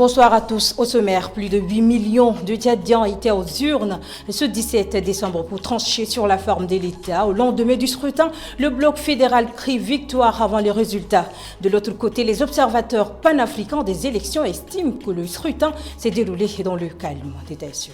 Bonsoir à tous. Au sommaire, plus de 8 millions de Tchadiens étaient aux urnes ce 17 décembre pour trancher sur la forme de l'État. Au lendemain du scrutin, le bloc fédéral crie victoire avant les résultats. De l'autre côté, les observateurs panafricains des élections estiment que le scrutin s'est déroulé dans le calme. Détail sur.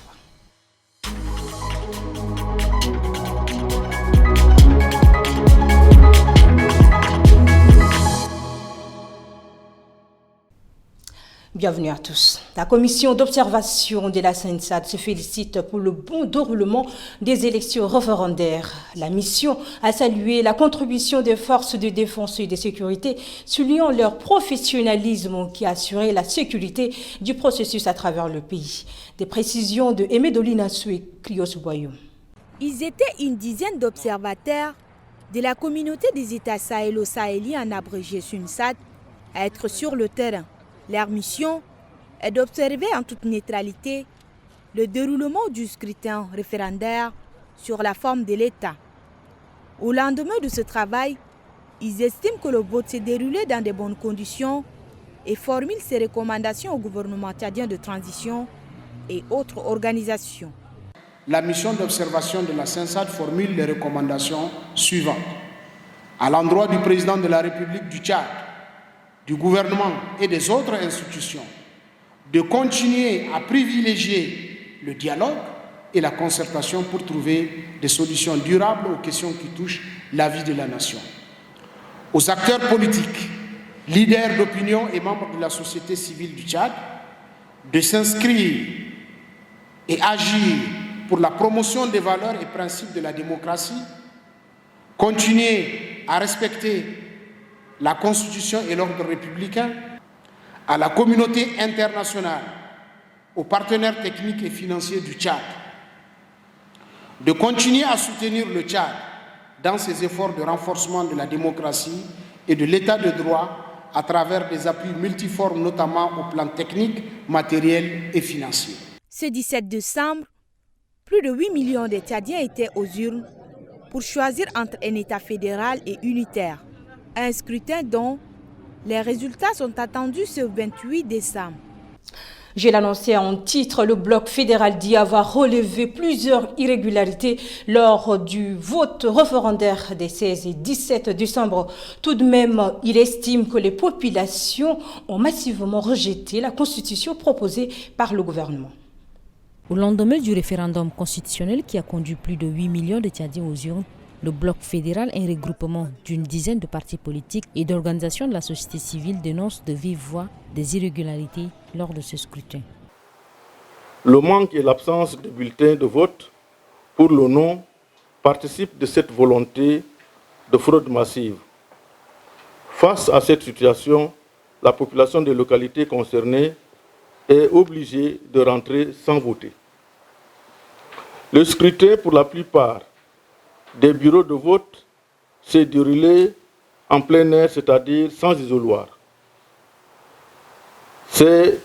Bienvenue à tous. La commission d'observation de la CENSAD se félicite pour le bon déroulement des élections référendaires. La mission a salué la contribution des forces de défense et de sécurité, soulignant leur professionnalisme qui a assuré la sécurité du processus à travers le pays. Des précisions de Aimé Dolinassou et Clios Boyou. Ils étaient une dizaine d'observateurs de la communauté des États sahélo-sahéliens en abrégé SUNSAD à être sur le terrain. Leur mission est d'observer en toute neutralité le déroulement du scrutin référendaire sur la forme de l'État. Au lendemain de ce travail, ils estiment que le vote s'est déroulé dans de bonnes conditions et formulent ces recommandations au gouvernement tchadien de transition et autres organisations. La mission d'observation de la CENSAD formule les recommandations suivantes. À l'endroit du président de la République du Tchad, du gouvernement et des autres institutions, de continuer à privilégier le dialogue et la concertation pour trouver des solutions durables aux questions qui touchent la vie de la nation. Aux acteurs politiques, leaders d'opinion et membres de la société civile du Tchad, de s'inscrire et agir pour la promotion des valeurs et principes de la démocratie, continuer à respecter la Constitution et l'ordre républicain, à la communauté internationale, aux partenaires techniques et financiers du Tchad, de continuer à soutenir le Tchad dans ses efforts de renforcement de la démocratie et de l'état de droit à travers des appuis multiformes, notamment au plan technique, matériel et financier. Ce 17 décembre, plus de 8 millions de Tchadiens étaient aux urnes pour choisir entre un État fédéral et unitaire. Un scrutin dont les résultats sont attendus ce 28 décembre. Je l'annonçais en titre, le bloc fédéral dit avoir relevé plusieurs irrégularités lors du vote référendaire des 16 et 17 décembre. Tout de même, il estime que les populations ont massivement rejeté la constitution proposée par le gouvernement. Au lendemain du référendum constitutionnel qui a conduit plus de 8 millions de Tchadiens aux urnes, le bloc fédéral, un regroupement d'une dizaine de partis politiques et d'organisations de la société civile, dénonce de vive voix des irrégularités lors de ce scrutin. Le manque et l'absence de bulletins de vote pour le non participent de cette volonté de fraude massive. Face à cette situation, la population des localités concernées est obligée de rentrer sans voter. Le scrutin, pour la plupart des bureaux de vote, s'est déroulé en plein air, c'est-à-dire sans isoloir. C'est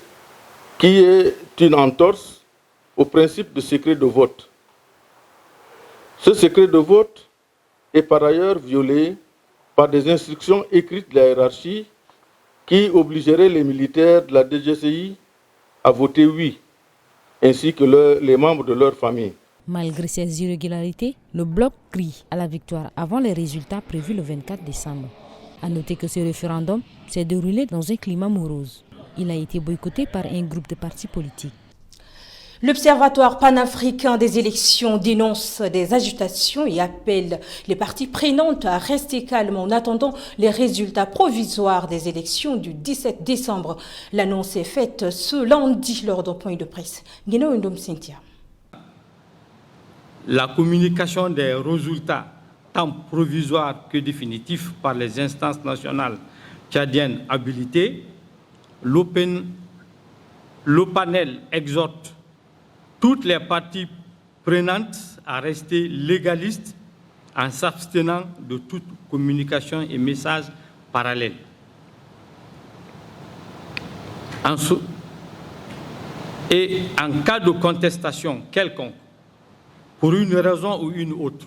qui est une entorse au principe de secret de vote. Ce secret de vote est par ailleurs violé par des instructions écrites de la hiérarchie qui obligeraient les militaires de la DGCI à voter oui, ainsi que les membres de leur famille. Malgré ces irrégularités, le bloc crie à la victoire avant les résultats prévus le 24 décembre. A noter que ce référendum s'est déroulé dans un climat morose. Il a été boycotté par un groupe de partis politiques. L'Observatoire panafricain des élections dénonce des agitations et appelle les parties prenantes à rester calmes en attendant les résultats provisoires des élections du 17 décembre. L'annonce est faite ce lundi lors d'un point de presse. Guéno Ndom Cynthia. La communication des résultats, tant provisoires que définitifs, par les instances nationales tchadiennes habilitées, le panel exhorte toutes les parties prenantes à rester légalistes en s'abstenant de toute communication et message parallèle. Et en cas de contestation quelconque, pour une raison ou une autre,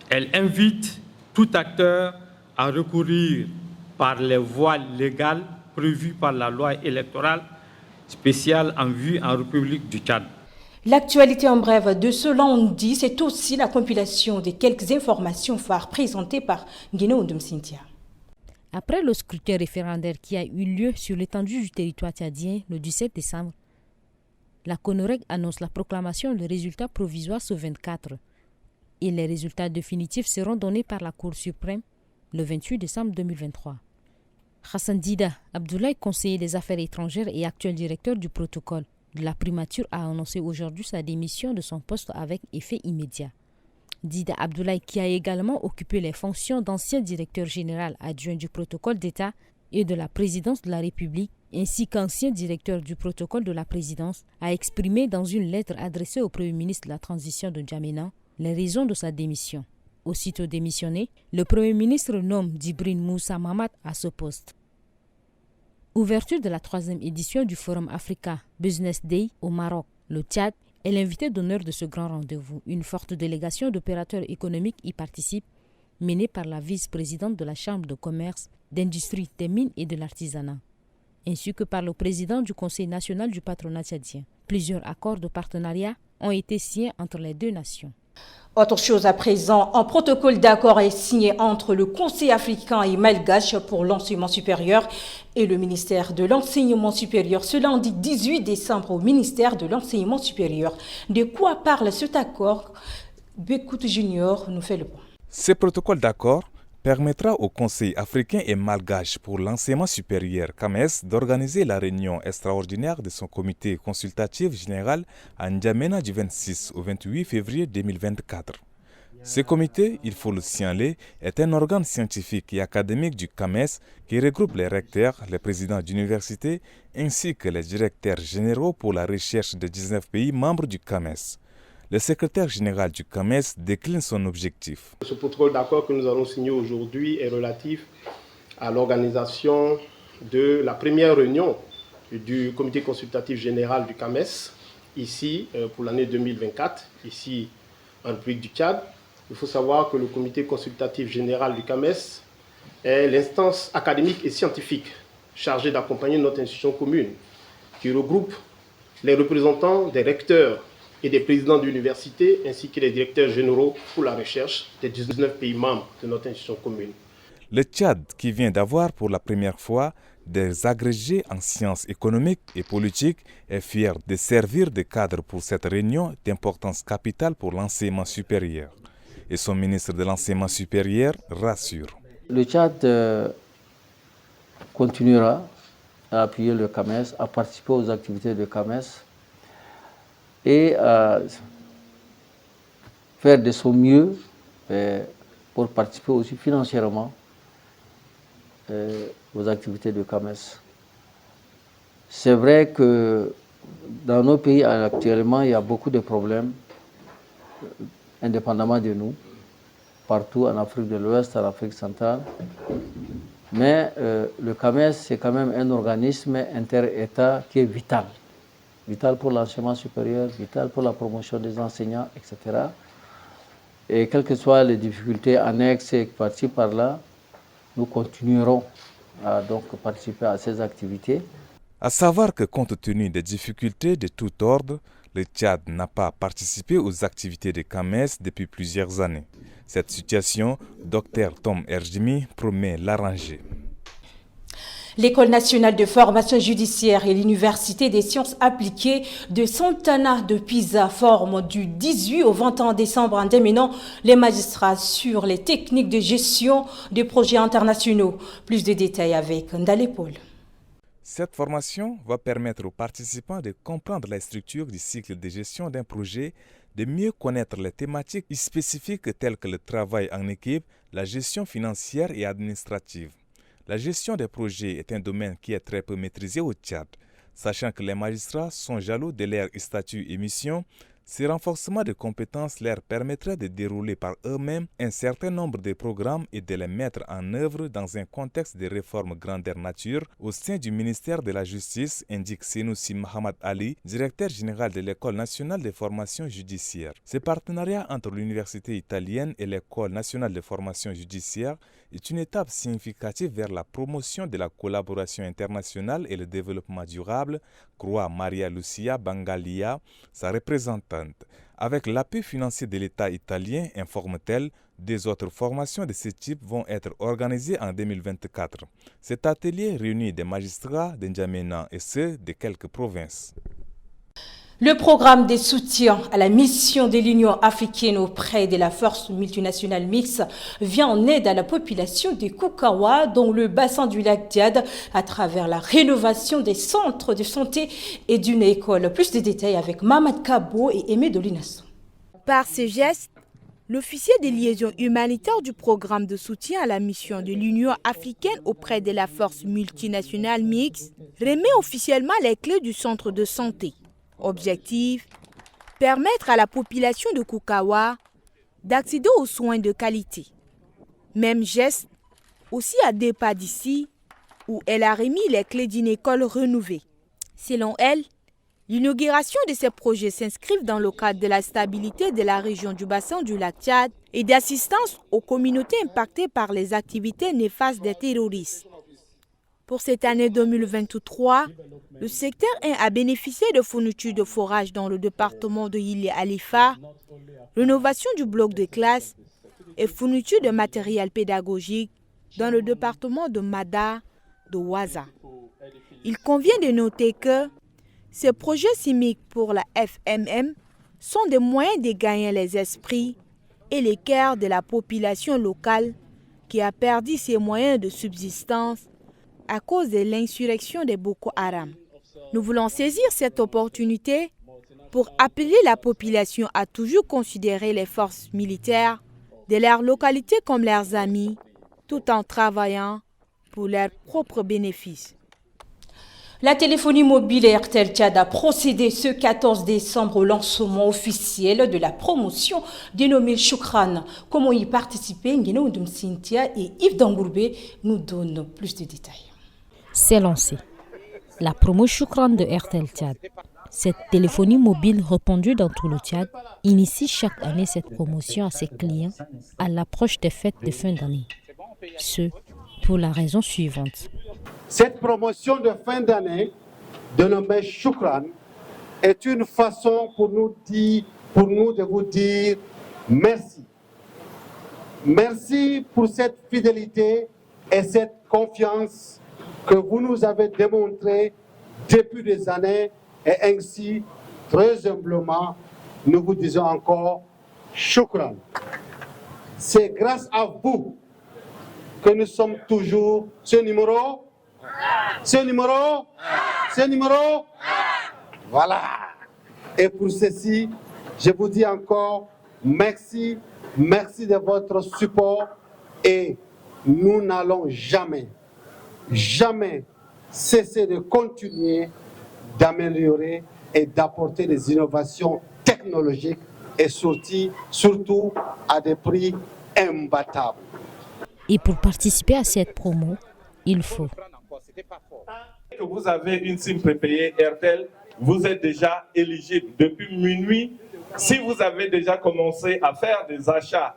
elle invite tout acteur à recourir par les voies légales prévues par la loi électorale spéciale en vue en République du Tchad. L'actualité en bref de ce lundi, c'est aussi la compilation des quelques informations phares présentées par Guinée Cynthia. Après le scrutin référendaire qui a eu lieu sur l'étendue du territoire tchadien le 17 décembre, la CONOREG annonce la proclamation de résultats provisoires ce 24 et les résultats définitifs seront donnés par la Cour suprême le 28 décembre 2023. Hassan Dida Abdoulaye, conseiller des affaires étrangères et actuel directeur du protocole de la primature, a annoncé aujourd'hui sa démission de son poste avec effet immédiat. Dida Abdoulaye, qui a également occupé les fonctions d'ancien directeur général adjoint du protocole d'État et de la présidence de la République, ainsi qu'ancien directeur du protocole de la présidence, a exprimé dans une lettre adressée au Premier ministre de la transition de N'Djamena les raisons de sa démission. Aussitôt démissionné, le Premier ministre nomme Djibril Moussa Mahamat à ce poste. Ouverture de la 3e édition du Forum Africa Business Day au Maroc. Le Tchad est l'invité d'honneur de ce grand rendez-vous. Une forte délégation d'opérateurs économiques y participe, menée par la vice-présidente de la Chambre de commerce, d'industrie, des mines et de l'artisanat, ainsi que par le président du Conseil national du patronat tchadien. Plusieurs accords de partenariat ont été signés entre les deux nations. Autre chose à présent, un protocole d'accord est signé entre le Conseil africain et malgache pour l'enseignement supérieur et le ministère de l'enseignement supérieur ce lundi 18 décembre au ministère de l'enseignement supérieur. De quoi parle cet accord? Bekout Junior nous fait le point. Ce protocole d'accord permettra au Conseil africain et malgache pour l'enseignement supérieur CAMES d'organiser la réunion extraordinaire de son comité consultatif général à N'Djamena du 26 au 28 février 2024. Ce comité, il faut le signaler, est un organe scientifique et académique du CAMES qui regroupe les recteurs, les présidents d'université ainsi que les directeurs généraux pour la recherche de 19 pays membres du CAMES. Le secrétaire général du CAMES décline son objectif. Ce protocole d'accord que nous allons signer aujourd'hui est relatif à l'organisation de la première réunion du comité consultatif général du CAMES, ici pour l'année 2024, ici en République du Tchad. Il faut savoir que le comité consultatif général du CAMES est l'instance académique et scientifique chargée d'accompagner notre institution commune, qui regroupe les représentants des recteurs et des présidents d'université, ainsi que les directeurs généraux pour la recherche des 19 pays membres de notre institution commune. Le Tchad, qui vient d'avoir pour la première fois des agrégés en sciences économiques et politiques, est fier de servir de cadre pour cette réunion d'importance capitale pour l'enseignement supérieur. Et son ministre de l'enseignement supérieur rassure. Le Tchad continuera à appuyer le CAMES, à participer aux activités de CAMES, et à faire de son mieux pour participer aussi financièrement aux activités de CAMES. C'est vrai que dans nos pays actuellement, il y a beaucoup de problèmes, indépendamment de nous, partout en Afrique de l'Ouest, en Afrique centrale. Mais le CAMES, c'est quand même un organisme inter-État qui est vital. Vital pour l'enseignement supérieur, vital pour la promotion des enseignants, etc. Et quelles que soient les difficultés annexes et par-ci par-là, nous continuerons à donc participer à ces activités. À savoir que compte tenu des difficultés de tout ordre, le Tchad n'a pas participé aux activités de CAMES depuis plusieurs années. Cette situation, Dr Tom Erdjimi promet l'arranger. L'École nationale de formation judiciaire et l'Université des sciences appliquées de Sant'Anna de Pisa forment du 18 au 21 décembre en démenant les magistrats sur les techniques de gestion des projets internationaux. Plus de détails avec Ndale Paul. Cette formation va permettre aux participants de comprendre la structure du cycle de gestion d'un projet, de mieux connaître les thématiques spécifiques telles que le travail en équipe, la gestion financière et administrative. La gestion des projets est un domaine qui est très peu maîtrisé au Tchad, sachant que les magistrats sont jaloux de leur statut et mission, Ce renforcement de compétences leur permettrait de dérouler par eux-mêmes un certain nombre de programmes et de les mettre en œuvre dans un contexte de réforme grandeur nature au sein du ministère de la Justice, indique Senoussi Mohamed Ali, directeur général de l'École nationale de formation judiciaire. Ce partenariat entre l'université italienne et l'École nationale de formation judiciaire est une étape significative vers la promotion de la collaboration internationale et le développement durable, croit Maria Lucia Bangalia, sa représentante. Avec l'appui financier de l'État italien, informe-t-elle, des autres formations de ce type vont être organisées en 2024. Cet atelier réunit des magistrats d'Njamena et ceux de quelques provinces. Le programme de soutien à la mission de l'Union africaine auprès de la force multinationale mixte vient en aide à la population de Koukawa, dans le bassin du lac Tchad, à travers la rénovation des centres de santé et d'une école. Plus de détails avec Mamad Kabo et Aimé Dolinasso. Par ces gestes, l'officier des liaisons humanitaires du programme de soutien à la mission de l'Union africaine auprès de la force multinationale mixte remet officiellement les clés du centre de santé. Objectif, permettre à la population de Koukawa d'accéder aux soins de qualité. Même geste aussi à Dépa d'ici, où elle a remis les clés d'une école rénovée. Selon elle, l'inauguration de ces projets s'inscrivent dans le cadre de la stabilité de la région du bassin du lac Tchad et d'assistance aux communautés impactées par les activités néfastes des terroristes. Pour cette année 2023, le secteur 1 a bénéficié de fournitures de forage dans le département de Yili Alifa, rénovation du bloc de classe et fourniture de matériel pédagogique dans le département de Mada de Ouaza. Il convient de noter que ces projets CIMIC pour la FMM sont des moyens de gagner les esprits et les cœurs de la population locale qui a perdu ses moyens de subsistance à cause de l'insurrection de Boko Haram. Nous voulons saisir cette opportunité pour appeler la population à toujours considérer les forces militaires de leur localité comme leurs amis, tout en travaillant pour leurs propres bénéfices. La téléphonie mobile Airtel Tchad a procédé ce 14 décembre au lancement officiel de la promotion dénommée Choukran. Comment y participer? Ngeno Ndoum Cynthia et Yves Dangourbe nous donnent plus de détails. C'est lancé. La promo Choukran de Airtel Tchad. Cette téléphonie mobile répandue dans tout le Tchad initie chaque année cette promotion à ses clients à l'approche des fêtes de fin d'année. Ce, pour la raison suivante. Cette promotion de fin d'année, dénommée Choukran, est une façon pour nous de vous dire merci. Merci pour cette fidélité et cette confiance que vous nous avez démontré depuis des années et ainsi, très humblement, nous vous disons encore Choukran. C'est grâce à vous que nous sommes toujours ce numéro. Voilà. Et pour ceci, je vous dis encore merci de votre support et nous n'allons jamais cesser de continuer d'améliorer et d'apporter des innovations technologiques et surtout à des prix imbattables. Et pour participer à cette promo, il faut que vous avez une SIM prépayée Airtel, vous êtes déjà éligible depuis minuit. Si vous avez déjà commencé à faire des achats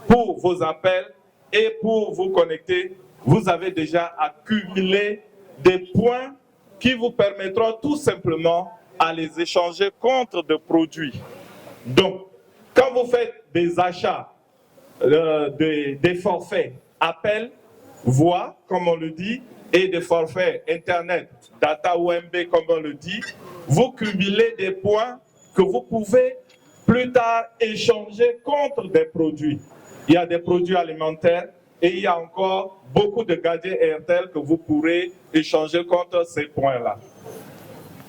pour vos appels et pour vous connecter, vous avez déjà accumulé des points qui vous permettront tout simplement à les échanger contre des produits. Donc, quand vous faites des achats, des forfaits appels, voix, comme on le dit, et des forfaits Internet, data OMB, comme on le dit, vous cumulez des points que vous pouvez plus tard échanger contre des produits. Il y a des produits alimentaires et il y a encore beaucoup de gadgets Airtel que vous pourrez échanger contre ces points-là.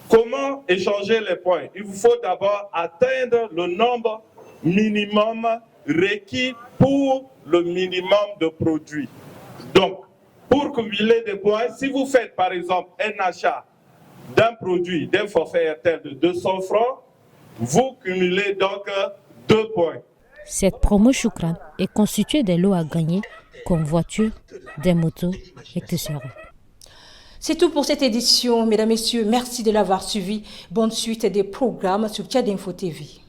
Comment échanger les points? Il vous faut d'abord atteindre le nombre minimum requis pour le minimum de produits. Donc, pour cumuler des points, si vous faites par exemple un achat d'un produit, d'un forfait Airtel de 200 francs, Vous cumulez donc 2 points. Cette promo Choukran est constituée des lots à gagner comme voitures, des motos, etc. C'est tout pour cette édition. Mesdames, Messieurs, merci de l'avoir suivi. Bonne suite des programmes sur Tchad Info TV.